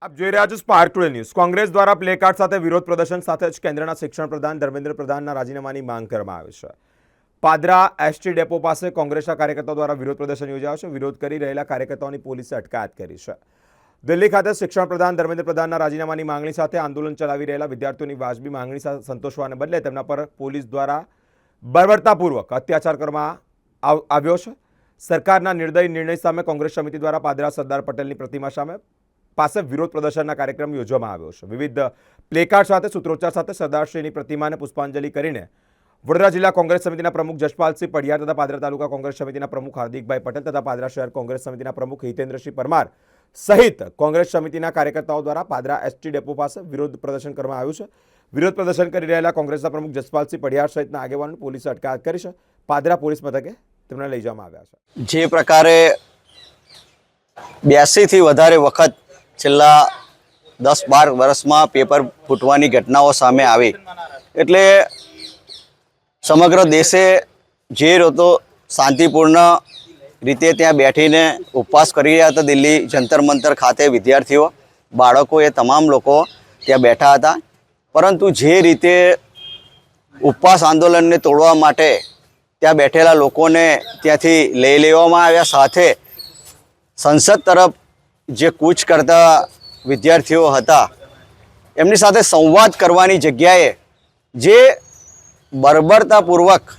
આપ જોઈ રહ્યા છો સ્પાર્ક ટુડે ન્યૂઝ। કોંગ્રેસ દ્વારા પ્લેકાર્ડ સાથે વિરોધ પ્રદર્શન સાથે જ કેન્દ્રના શિક્ષણ પ્રધાન ધર્મેન્દ્ર પ્રધાનના રાજીનામાની માંગ કરવામાં આવી છે। પાદરા એસટી ડેપો પાસે કોંગ્રેસના કાર્યકર્તાઓ દ્વારા વિરોધ પ્રદર્શન યોજાયો છે। વિરોધ કરી રહેલા કાર્યકર્તાઓની પોલીસે અટકાયત કરી છે। દિલ્હી ખાતે શિક્ષણ પ્રધાન ધર્મેન્દ્ર પ્રધાનના રાજીનામાની માંગણી સાથે આંદોલન ચલાવી રહેલા વિદ્યાર્થીઓની વાજબી માંગણી સંતોષવાને બદલે તેમના પર પોલીસ દ્વારા બર્બરતાપૂર્વક અત્યાચાર કરવામાં આવ્યો છે। સરકારના નિર્દયી નિર્ણય સામે કોંગ્રેસ સમિતિ દ્વારા પાદરા સરદાર પટેલની પ્રતિમા સામે પાસે વિરોધ પ્રદર્શનના કાર્યક્રમ યોજવામાં આવ્યો છે। વિવિધ પ્લેકાર્ડ સાથે સૂત્રોચ્ચાર સાથે સરદારશ્રીની પ્રતિમાને પુષ્પાંજલિ કરીને વડોદરા જિલ્લા કોંગ્રેસ સમિતિના પ્રમુખ જશપાલસિંહ પડિયાર તથા પાદરા તાલુકા કોંગ્રેસ સમિતિના પ્રમુખ હાર્દિકભાઈ પટેલ તથા પાદરા શહેર કોંગ્રેસ સમિતિના પ્રમુખ હિતેન્દ્રસિંહ પરમાર સહિત કોંગ્રેસ સમિતિના કાર્યકર્તાઓ દ્વારા પાદરા એસટી ડેપો પાસે વિરોધ પ્રદર્શન કરવામાં આવ્યું છે। વિરોધ પ્રદર્શન કરી રહેલા કોંગ્રેસના પ્રમુખ જશપાલસિંહ પડિયાર સહિતના આગેવાનોની પોલીસે અટકાયત કરી છે। પાદરા પોલીસ મથકે તેમને લઈ જવામાં આવ્યા છે। જે પ્રકારે 82 થી વધારે વખત છેલ્લા 10-12 વર્ષમાં પેપર ફૂટવાની ઘટનાઓ સામે આવી એટલે સમગ્ર દેશે જે રીતે શાંતિપૂર્ણ રીતે ત્યાં બેઠીને ઉપવાસ કરી રહ્યા હતા દિલ્હી જંતર મંતર ખાતે વિદ્યાર્થીઓ બાળકો એ તમામ લોકો ત્યાં બેઠા હતા, પરંતુ જે રીતે ઉપવાસ આંદોલનને તોડવા માટે ત્યાં બેઠેલા લોકોને ત્યાંથી લઈ લેવામાં આવ્યા, સાથે સંસદ તરફ જે કૂચ કરતા વિદ્યાર્થીઓ હતા એમની સાથે સંવાદ કરવાની જગ્યાએ જે બર્બરતાપૂર્વક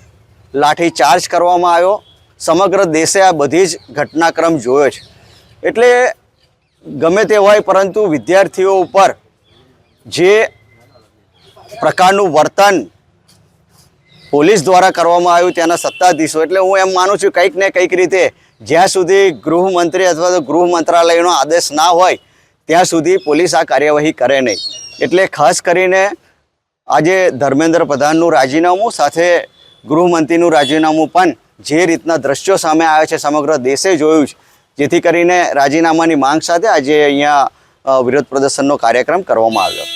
લાઠીચાર્જ કરવામાં આવ્યો, સમગ્ર દેશે આ બધી જ ઘટનાક્રમ જોયો છે। એટલે ગમે તે હોય, પરંતુ વિદ્યાર્થીઓ ઉપર જે પ્રકારનું વર્તન પોલીસ દ્વારા કરવામાં આવ્યું ત્યાંના સત્તાધીશો, એટલે હું એમ માનું છું કંઈક ને કંઈક રીતે જ્યાં સુધી ગૃહમંત્રી અથવા તો ગૃહ મંત્રાલયનો આદેશ ના હોય ત્યાં સુધી પોલીસ આ કાર્યવાહી કરે નહીં। એટલે ખાસ કરીને આજે ધર્મેન્દ્ર પ્રધાનનું રાજીનામું સાથે ગૃહમંત્રીનું રાજીનામું પણ જે રીતના દ્રશ્યો સામે આવ્યા છે સમગ્ર દેશે જોયું છે, જેથી કરીને રાજીનામાની માંગ સાથે આજે અહીંયા વિરોધ પ્રદર્શનનો કાર્યક્રમ કરવામાં આવ્યો।